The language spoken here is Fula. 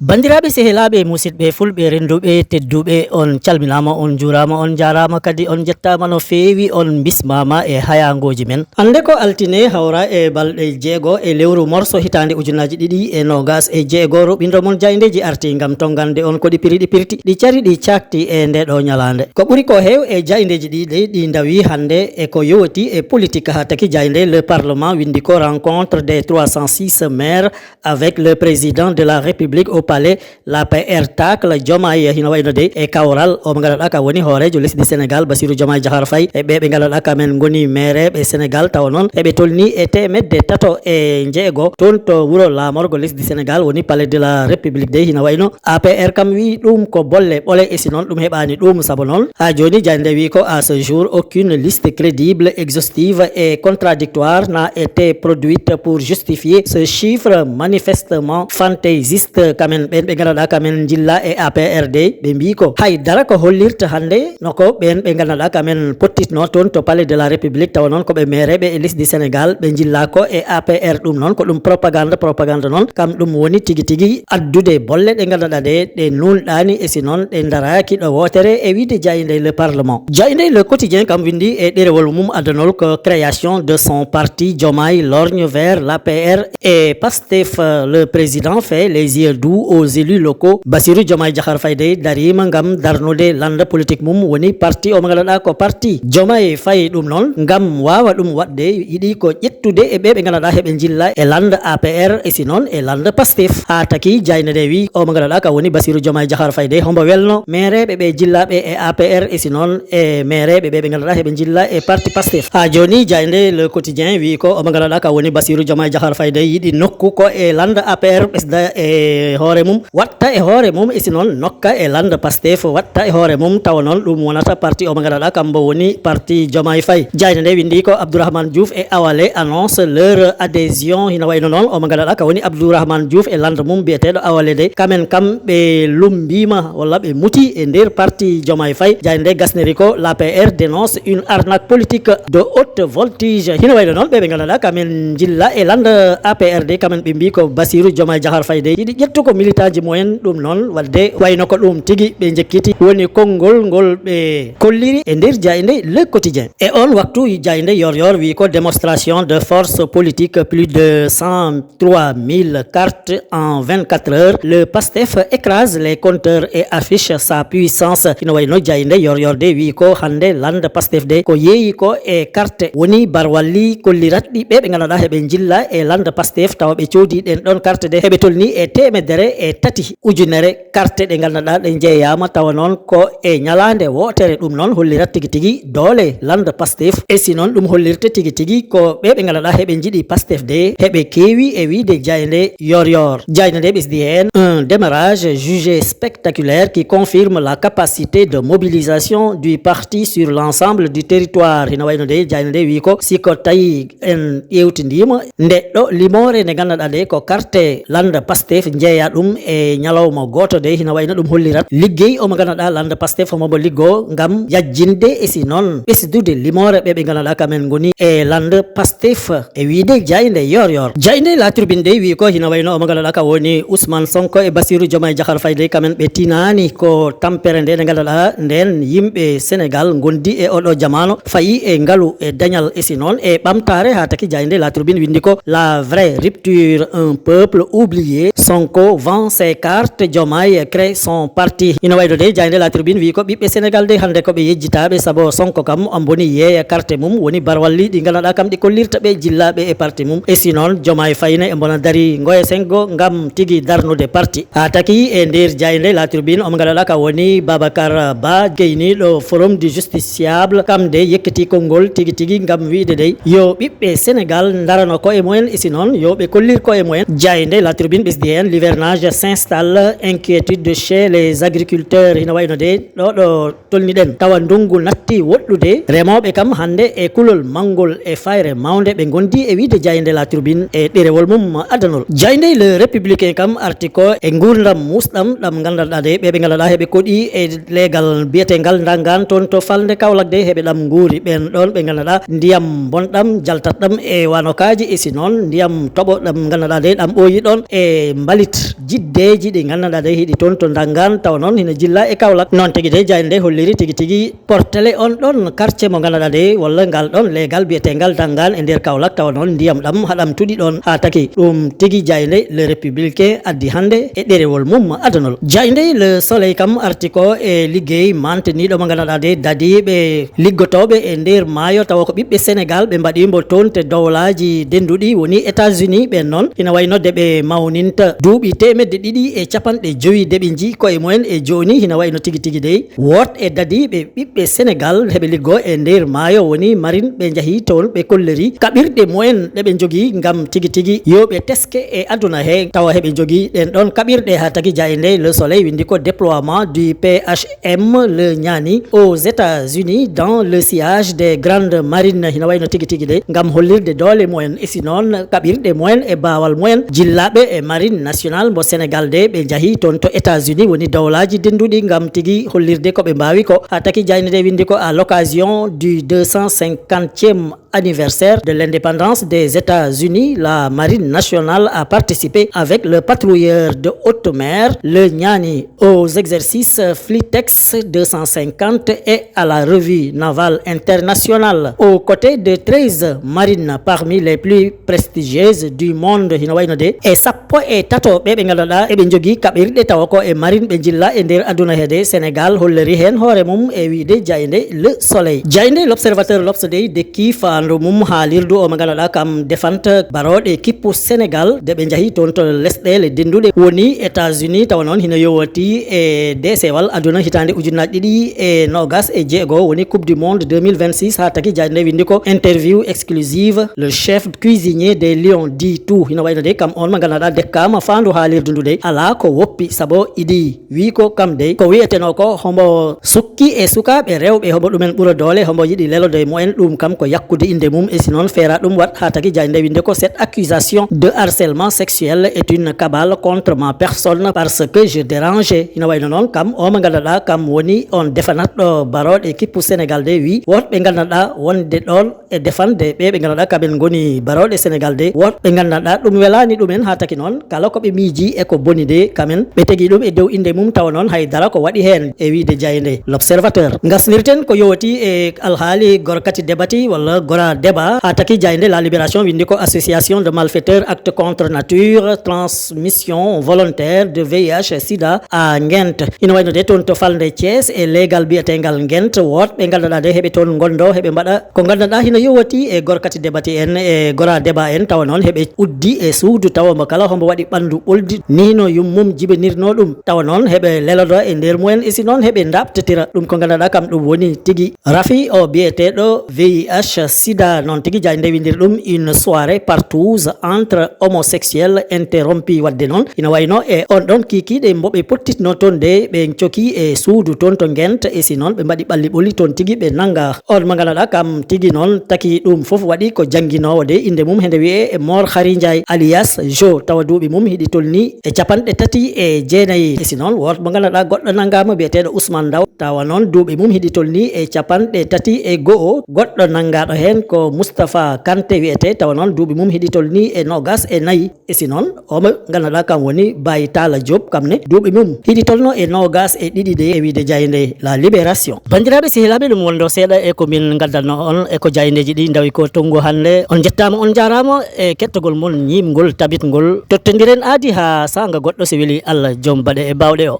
Bandiraɓe sehelaɓe musidɓe fulɓe renduɓe tedduɓe on calminama on jurama on jarama kadi on jettama no fewi on bismama e hayangoji men. Hande ko altine hawra e balɗe jeego e lewru morso hitande ujunaji ɗiɗi e nogas e jeego ruɓindo mon jayndeji arti gam tongande on koɗi piri ɗi pirti ɗi cari ɗi cakti e ndeɗo ñalande. Ko ɓuuri ko hew e jayndeji ɗiɗi ɗi dawi hande e ko yowti e politique ha taki jaynde le parlement windi ko rencontre des 306 maires avec le président de la république au palais l'APR tacle Diomaye hino wayno de e kawral o mo ganduɗa ka woni hoorejo lesdi Sénégal Bassirou Diomaye Diakhar Faye e ɓe ganduɗa ka men goni maire ɓe Sénégal taw noon eɓe tolni e temedde tato e jeego toon to wuuro lamorgo lesdi Sénégal woni palais de la république de hino wayno APR kam wi ɗum ko bolle ɓole e si noon ɗum heɓani ɗum saabu noon ha joni jande wi ko à ce jour aucune liste crédible exhaustive et contradictoire n'a été produite pour justifier ce chiffre manifestement fantaisiste kamen ɓen ɓe ganduɗa kamen jilla e APRD ɓe mbi ko haydara ko hollirta hande noko ɓen ɓe ganduɗa kamen pottitno toon to palais de la république tawa noon koɓe mereɓe e lesdi Sénégal ɓe jilla ko e APR ɗum noon ko ɗum propagande noon kam ɗum woni tigui tigui addude bolle ɗe ganduɗa ɗe nulɗani e si noon ɗe daraki ɗo wotere e wiide jayde le parlement. Jayde le quotidien kam windi e ɗerewol mum adanol ko création de son parti Diomaye lorgne vers l'APR et Pastef. Le président fait les yeux doux aux élus locaux. Bassirou Diomaye Diakhar Faye de darima ngam darnude lande politique mum woni parti o mo ganduɗa ko parti Diomaye Faye ɗum noon ngam wawa ɗum wadde yiɗi ko ƴettude e ɓe ganduɗa heɓe jilla e lande APR e si noon e lande Pastef ha taki jayne de wi o mo ganduɗa ka woni Bassirou Diomaye Diakhar Faye de hombo welno mereɓe ɓe jillaɓe e APR e si noon e mereɓe ɓe ganduɗa heɓe jilla e parti Pastef. Ha joni jayde le quotidien wi ko o mo ganduɗa ka woni Bassirou Diomaye Diakhar Faye de yiɗi nokku ko e lande APR ɓesda e hoore mum watta e hoore mum e si noon nokka e lande Pastef watta e hoore mum tawa noon ɗum wonata parti o mo ganduɗa kambo woni parti Diomaye Faye. Jayde nde windi ko Abdourahmane Diouf et Awalé annonce leur adhésion hino wayno noon o mo ganduɗa ka woni Abdourahmane Diouf e lande mum biyeteɗo Awalé de kamen kam ɓe lumbima walla ɓe muti e nder parti Diomaye Faye. Jayde nde gasneri ko l'APR dénonce une arnaque politique de haute voltige hino wayno noon ɓe ganduɗa kamen jilla e lande APR de kamen ɓe mbi ko Bassirou Diomaye Diakhar Faye de yiɗi ƴettu ko militaji mumen ɗum noon wadde wayno ko ɗum tigui ɓe jekkiti woni konngol ngol ɓe kolliri e nder jayde le quotidien. Et on waktu jayde yor wi ko démonstration de force politique plus de 103 000 cartes en 24 heures. Le Pastef écrase les compteurs et affiche sa puissance hino wayno jayde yor de wi ko hande lande Pastef de ko yeeyi ko e carte woni barwalli kolliratɗi ɓe ganduɗa heɓe jilla e lande Pastef tawa ɓe coodi ɗen ɗon carte de heɓe tolni e temedere e tati ujunere carte ɗe ganduɗa ɗe jeeyama tawa noon ko e ñalande wotere ɗum noon hollirat tigui tigui doole lande Pastef e si noon ɗum hollirta tigui tigui ko ɓe ganduɗa heɓe jiiɗi Pastef de heɓe kewi e wiide jayde yor jayde nde ɓesdi hen un démarrage jugé spectaculaire qui confirme la capacité de mobilisation du parti sur l'ensemble du territoire hino wayno de jayde nde wi ko siko tawi en ƴewtidima ndeɗɗo limore nde ganduɗa de ko carte lande Pastef jeeya ɗum e ñalawma goto de hino wayno ɗum hollirat liggey omo ganduɗa lande Pastef mobo liggo ngam yajjinde e si noon ɓesdude limore ɓe ganduɗa kamen goni e lande Pastef e wiide jayde yor jayde la tribune de wi ko hino wayno omo ganduɗa ka woni Ousmane Sonko e Bassirou Diomaye Diakhar Faye de kamen ɓe tinani ko tampere nde ganduɗa nden yimɓe Sénégal gondi e oɗo jamano fayi e ngaalu e dañal e si noon e ɓamtare ha taki jayde la tribune windi ko la vraie rupture un peuple oublié. Sonko vend ses cartes, Diomaye crée son parti ino waydo de jayde la tribune wi ko ɓiɓɓe Sénégal de hande ko ɓe yejjitaɓe saabu Sonko kam amboni yeeya carte mum woni barwalli ɗi ganduɗa kam ɗi kollirta ɓe jillaɓe e parti mum e si noon Diomaye Fayne e bona dari ngoye sengo ngam tigui darnude parti ha taki e nder jayde la tribune omo ganduɗa ka woni Babacar Ba geyniɗo forum du justiciable kam de yekkiti konngol tigui tigui ngam wiide de yo ɓiɓɓe Sénégal darano ko e mumen e si noon yo ɓe kollir ko e mumen jayde la tribune ɓesdi hen l'hivernage s'installe, inquiétude chez les agriculteurs hina wayno de ɗo tolniɗen tawa ndungu natti woɗɗude remoɓe kam hande e kulol mangol e fayre mawde ɓe gondi e wiide Jayinde La Tribune e ɗerewol mum adanol. Jayinde le républicain kam arti ko e gurdam musɗam ɗam gandanɗa de ɓeɓe gandanɗa heɓe koɗi e legal biyetegal dangan toon to falde Kaolack de heɓe ɗam guuri ɓen ɗon ɓe gandanɗa ndiyam bonɗam jaltat ɗam e wanokaji e si noon ndiyam toɓo ɗam gandanɗa de ɗam ɓooyi ɗon e mbalit jiddeji ɗi gandanɗa de hiɗi toon to dangan tawa noon hina jilla e Kaolack noon tigui de Jayinde holliri tigui tigui portele on ɗon quartier mo gandanɗa de walla ngal ɗon legal biyetegal dangan e nder Kaolack tawa noon ndiyam ɗam haɗam tuɗi ɗon ha taki ɗum tigui Jayinde le républicain addi hande e ɗerewol mum adanol. Jayinde le soleil kam arti ko e liggey manteniɗo mo gandanɗa de dadiɓe liggotoɓe e nder maayo tawa ko ɓiɓɓe Sénégal ɓe mbaɗimo toon te dowlaji denduɗi woni États-Unis ɓen noon ina waynode ɓe mawninta duuɓi temedde ɗiɗi e capanɗe joyi de ɓe jii koye mumen e joni hina wayno tigui tigui de wot e dadiɓe ɓiɓɓe Sénégal heɓe liggo e nder maayo woni marine ɓe jaahi toon ɓe kolleri kaɓirɗe mumen ɗeɓe jogui gam tigui tigui yoɓe teske e aduna he tawa heɓe jogui ɗen ɗon kaɓirɗe ha tagui Jayinde le soleil windi ko déploiement du PHM le ñaani aux États-Unis dans le sillage des grandes marines hina wayno tigui tigui de gam hollirde doole mumen e si noon kaɓirɗe mumen e bawal mumen jillaɓe e marine nationale mo Sénégal de ɓe jaahi toon to États-Unis woni dowlaji denduɗi gam tigui hollirde koɓe mbawi ko ha taki Jayinde de windi ko à l'occasion du 250e anniversaire de l'indépendance des États-Unis, la marine nationale a participé avec le patrouilleur de haute mer, le Niani, aux exercices Flitex 250 et à la revue navale internationale. Aux côtés de 13 marines parmi les plus prestigieuses du monde, et sappo e tato ɓe ganduɗa eɓe jogui kaɓirɗe tawa ko e marine ɓe jilla e nder aduna hede Sénégal holleri hen hoore mum e wiide Jayinde le soleil. Jayinde l'observateur L'Obs de dekki fandu mum haalirdu o mo ganduɗa kam defanta baroɗe kippu Sénégal de ɓe jaahi toon to lesɗele denduɗe woni États-Unis tawa noon hina yowati e desewal aduna hitande ujunnaje ɗiɗi e nogas e jeego woni coupe du monde 2026 ha taki Jayinde windi ko interview exclusive le chef cuisinier des Lions dit tout hina wayno de kam on mo ganduɗa dekkama fandu haalirdu ndu de ala ko woppi sabo idi wi ko kam de ko wiyeteno ko hombo sukki e sukaɓe rewɓe hombo ɗumen ɓuura doole hombo yiɗi lelode mumen ɗum kam ko yakkude inde mum e sinon feera ɗum wat ha taki Jayinde winde ko cette accusation de harcèlement sexuel est une cabale contre ma personne parce que je dérange hina wayno noon kam o mo ganduɗa kam woni on defanatɗo baroɗe kippu Sénégal de wi wotɓe ganduɗa wonde ɗon e defande ɓe ganduɗa kaɓen goni baroɗe Sénégal de wotɓe ganduɗa ɗum welani ɗumen ha taki noon kala koɓe miiji e ko boni de kamen ɓe tegi ɗum e dow inde mum tawa noon haydara ko waɗi hen e wiide Jayinde l'observateur. Gasnirten ko yowati e alhaali gorkati debati walla gora débat ha taki Jayinde la libération windi ko association de malfaiteurs acte contre nature transmission volontaire de VIH sida a Ngent ina wayno de toon to falde Thiès e legal biyetegal Ngent wotɓe ganduɗa de heɓe toon gondo heɓe mbaɗa ko ganduɗa hina yowati e gorkati debati en e gora débat en tawa noon heɓe uddi e suudu tawa mo kala hombo waɗi ɓandu ɓoldi nino yummum jiɓinirno ɗum tawa noon heɓe lelodo e nder mumen e si noon heɓe dabtetira ɗum ko ganduɗa kam ɗum woni tigui rafi o biyeteɗo VIH sida noon tigui Jayinde windir ɗum une soirée partouze entre homosexuels interrompi wadde noon ina wayno e on ɗon kikiɗe mboɓe pottitno toon de ɓe coki e suudu toon to Ngent e si noon ɓe mbaɗi ɓalli ɓoli toon tigui ɓe nanga on mo ganduɗa kam tigui noon taki ɗum foof waɗi ko jangguinowo de inde mum hende wiye e Mor Khary Ndiaye alias Jo tawa duuɓi mum hiɗi tolni e capanɗe tati e jeenayi e si noon wot mo ganduɗa goɗɗo nangama biyeteɗo Ousmane Daw tawa noon duuɓi mum hiɗi tolni e capanɗe tati e go'o goɗɗo nangaɗo hen ko Moustapha Kanté wiyete tawa noon duuɓi mum hiɗi tolni e nogas e nayyi e si noon omo ganduɗa kam woni Baye Talla Diop kamne duuɓi mum hiɗi tolno e nogas e ɗiɗi de e wiide Jayinde la libération. Bandiraɓe sehilaɓe ɗum wondo seeɗa e komin gaddanno on e ko Jayndeji ɗi dawi ko tongu hande on jettama on jarama e kettogol mon ñimgol tabitgol tottodiren aadi ha sanga goɗɗo so weeli Allah joom baɗe e bawɗe o.